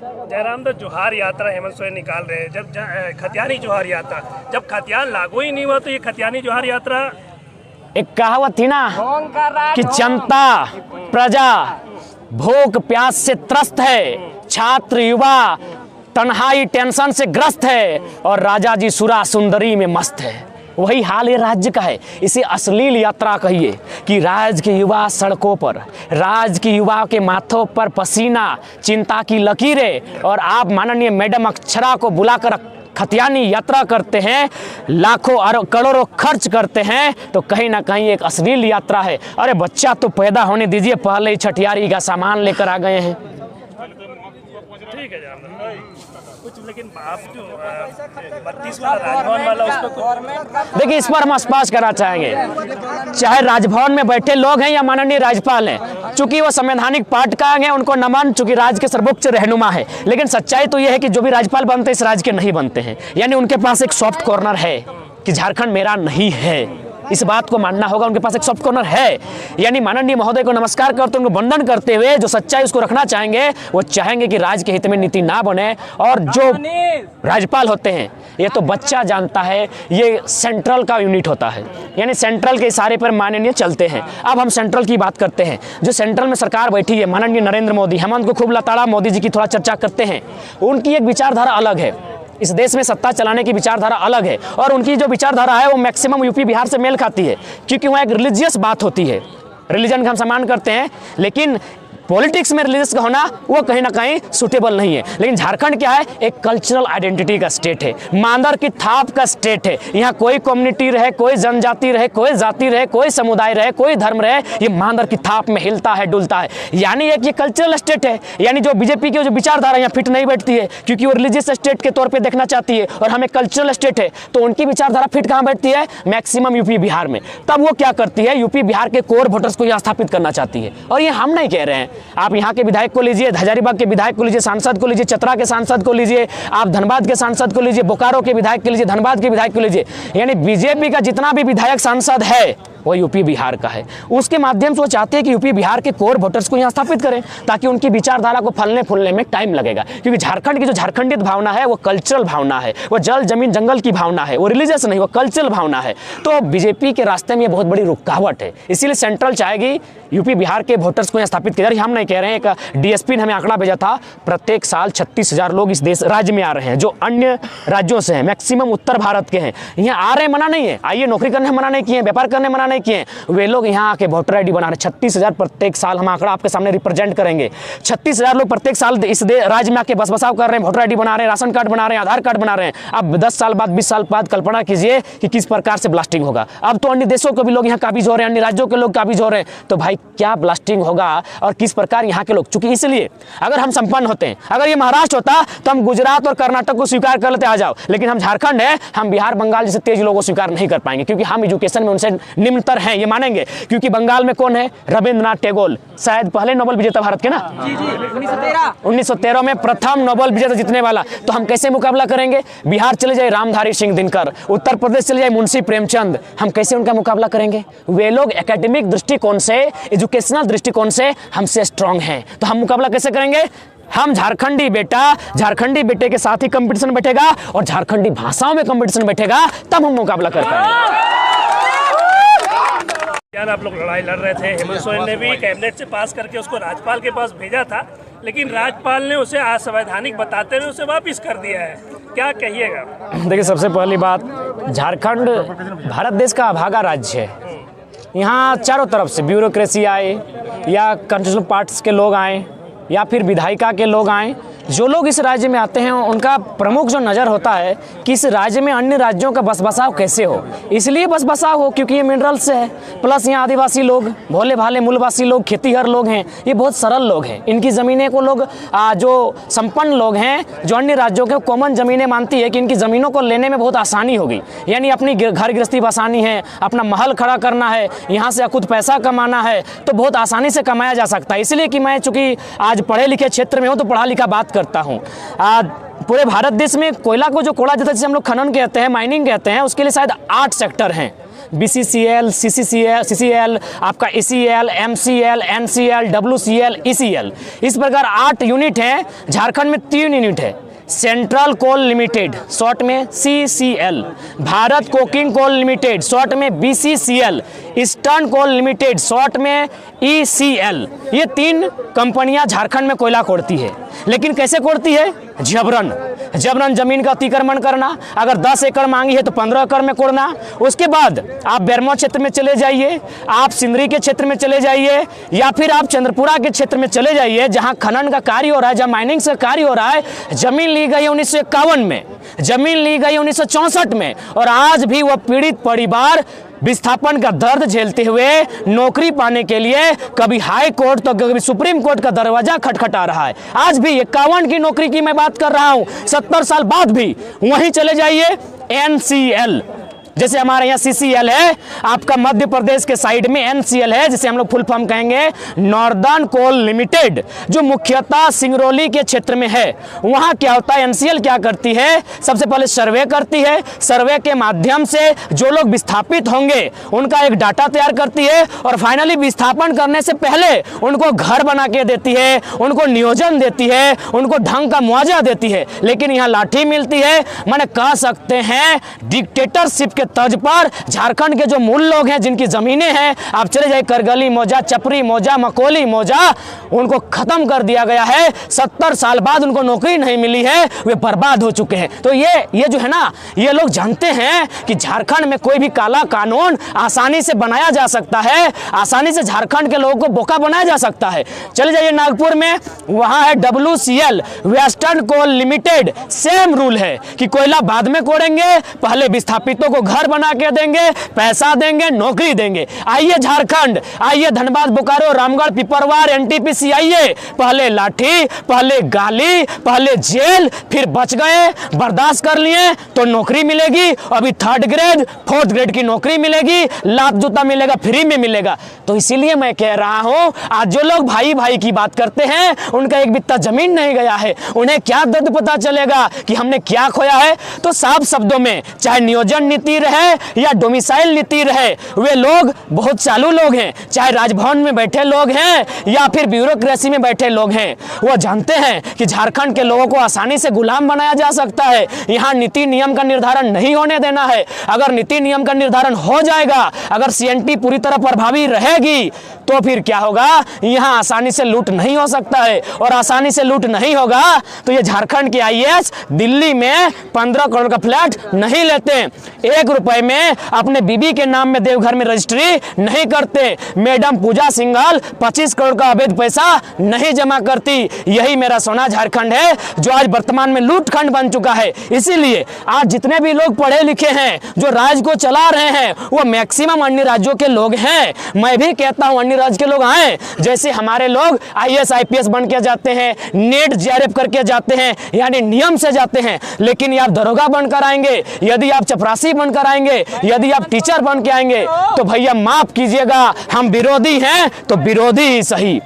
जयराम तो जोहार यात्रा हेमंत सोरेन निकाल रहे हैं, जब खतियानी जोहार यात्रा, जब खतियान लागू ही नहीं हुआ तो ये खतियानी जोहार यात्रा। एक कहावत थी ना कि जनता प्रजा भूख प्यास से त्रस्त है, छात्र युवा तन्हाई टेंशन से ग्रस्त है और राजा जी सुरा सुंदरी में मस्त है। वही हाल ये राज्य का है। इसे अश्लील यात्रा कहिए कि राज्य के युवा सड़कों पर, राज्य के युवा के माथों पर पसीना, चिंता की लकीरें, और आप माननीय मैडम अक्षरा को बुलाकर खतियानी यात्रा करते हैं, लाखों और करोड़ों खर्च करते हैं, तो कहीं ना कहीं एक अश्लील यात्रा है। अरे बच्चा तो पैदा होने दीजिए, पहले ही छठियारी का सामान लेकर आ गए हैं। ठीक है कुछ, लेकिन आप जो 32 वाला राजभवन वाला उस पर देखिए, इस पर हम स्पष्ट करना चाहेंगे, चाहे राजभवन में बैठे लोग हैं या माननीय राज्यपाल हैं, चूंकि वो संवैधानिक पाठकांग हैं, उनको नमन, चूंकि राज्य के सर्वोच्च रहनुमा है। लेकिन सच्चाई तो यह है कि जो भी राज्यपाल बनते हैं इस राज्य के नहीं बनते हैं, यानी उनके पास एक सॉफ्ट कॉर्नर है कि झारखंड मेरा नहीं है। इस बात को मानना होगा, उनके पास एक सॉफ्ट कॉर्नर है। यानी माननीय महोदय को नमस्कार करते, उनको वंदन करते हुए जो सच्चाई उसको रखना चाहेंगे, वो चाहेंगे कि राज्य के हित में नीति ना बने। और जो राज्यपाल होते हैं ये तो बच्चा जानता है, ये सेंट्रल का यूनिट होता है, यानी सेंट्रल के इशारे पर माननीय चलते हैं। अब हम सेंट्रल की बात करते हैं। जो सेंट्रल में सरकार बैठी है, माननीय नरेंद्र मोदी, हेमंत को खूब लताड़ा, मोदी जी की थोड़ा चर्चा करते हैं। उनकी एक विचारधारा अलग है, इस देश में सत्ता चलाने की विचारधारा अलग है, और उनकी जो विचारधारा है वो मैक्सिमम यूपी बिहार से मेल खाती है, क्योंकि वहाँ एक रिलीजियस बात होती है। रिलीजन का हम सम्मान करते हैं, लेकिन पॉलिटिक्स में रिलीजियस का होना वो कहीं ना कहीं सूटेबल नहीं है। लेकिन झारखंड क्या है, एक कल्चरल आइडेंटिटी का स्टेट है, मांदर की थाप का स्टेट है। यहाँ कोई कम्युनिटी रहे, कोई जनजाति रहे, कोई जाति रहे, कोई समुदाय रहे, कोई धर्म रहे, ये मांदर की थाप में हिलता है, डुलता है। यानी एक ये कल्चरल स्टेट है। यानी जो बीजेपी की जो विचारधारा यहाँ फिट नहीं बैठती है, क्योंकि वो रिलीजियस स्टेट के तौर पर देखना चाहती है, और हमें कल्चरल स्टेट है, तो उनकी विचारधारा फिट कहाँ बैठती है, मैक्सिमम यूपी बिहार में। तब वो क्या करती है, यूपी बिहार के कोर वोटर्स को यहाँ स्थापित करना चाहती है। और ये हम नहीं कह रहे हैं, आप यहाँ के विधायक को लीजिए, हजारीबाग के विधायक को लीजिए, सांसद को लीजिए, चतरा के सांसद को लीजिए, आप धनबाद के सांसद को लीजिए, बोकारो के विधायक को लीजिए, धनबाद के विधायक को लीजिए, यानी बीजेपी का जितना भी विधायक सांसद है वो यूपी बिहार का है। उसके माध्यम से वो चाहते हैं कि यूपी बिहार के कोर वोटर्स को यहाँ स्थापित करें, ताकि उनकी विचारधारा को फलने फूलने में टाइम लगेगा। क्योंकि झारखंड की जो झारखंडित भावना है वो कल्चरल भावना है, वो जल जमीन जंगल की भावना है, वो रिलीजियस नहीं, वो कल्चरल भावना है। तो बीजेपी के रास्ते में ये बहुत बड़ी रुकावट है। इसीलिए सेंट्रल चाहेगी यूपी बिहार के वोटर्स को यहाँ स्थापित किया। हम नहीं कह रहे हैं, एक डीएसपी ने हमें आंकड़ा भेजा था, प्रत्येक साल 36,000 लोग इस देश राज्य में आ रहे हैं, जो अन्य राज्यों से हैं, मैक्सिमम उत्तर भारत के हैं। यहाँ आ रहे मना नहीं है, आइए नौकरी करने मना नहीं किए, व्यापार करने मना नहीं किए, वे लोग यहाँ आके वोटर आईडी बना रहे। 36,000 प्रत्येक साल, हम आंकड़ा आपके सामने रिप्रेजेंट करेंगे। 36,000 लोग प्रत्येक साल इस राज्य में आके बस बसाव कर रहे हैं, वोटर आईडी बना रहे हैं, राशन कार्ड बना रहे हैं, आधार कार्ड बना रहे हैं। अब 10 साल बाद, 20 साल बाद कल्पना कीजिए कि किस प्रकार से ब्लास्टिंग होगा। अब तो अन्य देशों के भी लोग यहाँ काबिज हो रहे हैं, अन्य राज्यों के लोग काबिज हो रहे हैं, तो भाई क्या ब्लास्टिंग होगा और किस प्रकार यहाँ के लोग। चूंकि इसलिए अगर हम संपन्न होते हैं, अगर ये महाराष्ट्र होता तो हम गुजरात और कर्नाटक को स्वीकार कर लेते, आ जाओ, लेकिन हम झारखंड है, हम बिहार बंगाल जैसे तेज लोगों को स्वीकार नहीं कर पाएंगे, क्योंकि हम एजुकेशन में उनसे निम्नतर हैं, ये मानेंगे। क्योंकि बंगाल में कौन है, रविंद्रनाथ टैगोर, शायद पहले नोबेल विजेता भारत के ना, 1913 में प्रथम नोबेल विजेता जीतने वाला। तो हम कैसे मुकाबला करेंगे। बिहार चले जाए रामधारी सिंह दिनकर, उत्तर प्रदेश चले जाए मुंशी प्रेमचंद, हम कैसे उनका मुकाबला करेंगे। वे लोग एकेडमिक दृष्टिकोण से, एजुकेशनल दृष्टिकोण से हमसे स्ट्रांग हैं, तो हम मुकाबला कैसे करेंगे। हम झारखंडी बेटे के साथ ही कंपटीशन बैठेगा, और झारखंडी भाषाओं में कंपटीशन बैठेगा, तब हम मुकाबला कर पाएंगे। आप लोग लड़ाई लड़ रहे थे, हेमंत सोरेन ने भी कैबिनेट से पास करके उसको राज्यपाल के पास भेजा था, लेकिन राज्यपाल ने उसे असंवैधानिक बताते हुए उसे वापस कर दिया है, क्या कहिएगा। देखिए, सबसे पहली बात, झारखंड भारत देश का अभागा राज्य है। यहाँ चारों तरफ से ब्यूरोक्रेसी आए, या कंस्टिट्यूशनल पार्ट्स के लोग आए, या फिर विधायिका के लोग आए। जो लोग इस राज्य में आते हैं उनका प्रमुख जो नज़र होता है कि इस राज्य में अन्य राज्यों का बस बसाव कैसे हो। इसलिए बस बसाव हो क्योंकि ये मिनरल से है, प्लस यहाँ आदिवासी लोग, भोले भाले मूलवासी लोग, खेतीहर लोग हैं, ये बहुत सरल लोग हैं। इनकी ज़मीनें को लोग जो संपन्न लोग हैं, जो अन्य राज्यों के कॉमन ज़मीनें मानती है कि इनकी ज़मीनों को लेने में बहुत आसानी होगी। यानी अपनी घर गृहस्थी बसानी है, अपना महल खड़ा करना है, यहाँ से खुद पैसा कमाना है, तो बहुत आसानी से कमाया जा सकता है। इसलिए कि मैं चूँकि आज पढ़े लिखे क्षेत्र में हूँ, तो पढ़ा लिखा बात करता हूँ। पूरे भारत देश में कोयला को जो कोड़ा जाता है, जिसे हम लोग खनन कहते हैं, माइनिंग कहते हैं, उसके लिए शायद 8 सेक्टर हैं BCCL, CCL, आपका ECL, MCL, NCL, WCL, ECL, इस प्रकार 8 यूनिट हैं। झारखंड में 3 यूनिट है। सेंट्रल कोल लिमिटेड, शॉर्ट में CCL, Bharat coking coal limited, short में BCCL, eastern coal limited, short में ECL। ये 3 कंपनियां झारखंड में कोयला कोड़ती है। लेकिन कैसे कोड़ती है? जबरन जमीन का अतिक्रमण करना। अगर 10 एकड़ मांगी है तो 15 एकड़ में कोड़ना। उसके बाद आप बेरमो क्षेत्र में चले जाइए, आप सिंदरी के क्षेत्र में चले जाइए, या फिर आप चंद्रपुरा के क्षेत्र में चले जाइए, जहां खनन का कार्य हो रहा है, जहां माइनिंग का कार्य हो रहा है। जमीन ली गई 1951 में, जमीन ली गई 1964 में, और आज भी वह पीड़ित परिवार विस्थापन का दर्द झेलते हुए नौकरी पाने के लिए कभी हाई कोर्ट तो कभी सुप्रीम कोर्ट का दरवाजा खटखटा रहा है। आज भी 51 की नौकरी की मैं बात कर रहा हूं, 70 साल बाद भी। वहीं चले जाइए NCL, जैसे हमारे यहाँ CCL है, आपका मध्य प्रदेश के साइड में NCL है, जिसे हम लोग फुल फॉर्म कहेंगे नॉर्दर्न कोल लिमिटेड, जो मुख्यतः सिंगरौली के क्षेत्र में है। वहाँ क्या होता है? NCL क्या करती है? सबसे पहले सर्वे करती है। सर्वे के माध्यम से जो लोग विस्थापित होंगे उनका एक डाटा तैयार करती है, और फाइनली विस्थापन करने से पहले उनको घर बना के देती है, उनको नियोजन देती है, उनको ढंग का मुआवजा देती है। लेकिन यहाँ लाठी मिलती है। मैंने कह सकते हैं डिक्टेटरशिप के तर्ज पर झारखंड के जो मूल लोग हैं, जिनकी जमीनें हैं, आप चले जाइए करगली मौजा, चपरी मौजा, मकोली मौजा, उनको खत्म कर दिया गया है। 70 साल बाद उनको नौकरी नहीं मिली है, वे बर्बाद हो चुके हैं। तो ये जो है ना, ये लोग जानते हैं कि झारखंड में कोई भी काला कानून आसानी से बनाया जा सकता है, आसानी से झारखंड के लोगों को बोका बनाया जा सकता है। चले जाइए नागपुर में, वहां है WCL, वेस्टर्न कोल लिमिटेड। सेम रूल है कि कोयला बाद में कोड़ेंगे, पहले विस्थापितों को घर बना के देंगे, पैसा देंगे, नौकरी देंगे। आइए झारखंड, आइए धनबाद, बोकारो, रामगढ़, पिपरवार, NTPC आइए। पहले लाठी, पहले गाली, पहले जेल, फिर बच गए, बर्दाश्त कर लिए तो नौकरी मिलेगी। अभी 3rd ग्रेड 4th ग्रेड की नौकरी मिलेगी, लात जूता मिलेगा, फ्री में मिलेगा। तो इसीलिए मैं कह रहा हूं, आज जो लोग भाई भाई की बात करते हैं, उनका एक बित्ता जमीन नहीं गया है, उन्हें क्या दर्द पता चलेगा कि हमने क्या खोया है। तो साफ शब्दों में, चाहे नियोजन नीति रहे या डोमिसाइल नीति रहे, वे लोग बहुत चालू लोग हैं। चाहे राजभवन में बैठे लोग हैं या फिर ब्यूरोक्रेसी में बैठे लोग हैं, वो जानते हैं कि झारखंड के लोगों को आसानी से गुलाम बनाया जा सकता है। यहाँ नीति नियम का निर्धारण नहीं होने देना है। अगर नीति नियम का निर्धारण हो जाएगा, अगर CNT पूरी तरह प्रभावी रहेगी, तो फिर क्या होगा? यहाँ आसानी से लूट नहीं हो सकता है, और आसानी से लूट नहीं होगा तो ये झारखंड के IAS दिल्ली में 15 करोड़ का फ्लैट नहीं लेते, 1 रुपए में अपने बीबी के नाम में देवघर में रजिस्ट्री नहीं करते, मैडम पूजा सिंघल 25 करोड़ का अवैध पैसा नहीं जमा करती। यही मेरा सोना झारखंड है, जो आज वर्तमान में लूटखंड बन चुका है। इसीलिए आज जितने भी लोग पढ़े लिखे हैं, जो राज्य को चला रहे हैं, वो मैक्सिमम अन्य राज्यों के लोग हैं। मैं भी कहता हूं अन्य राज्य के लोग आए, जैसे हमारे लोग IAS IPS बन के जाते हैं, नेट JRF करके जाते हैं, यानी नियम से जाते हैं। लेकिन आप दरोगा बनकर आएंगे, यदि आप चपरासी बनकर आएंगे, यदि आप टीचर बन के आएंगे, तो भैया माफ कीजिएगा, हम विरोधी हैं तो विरोधी ही सही।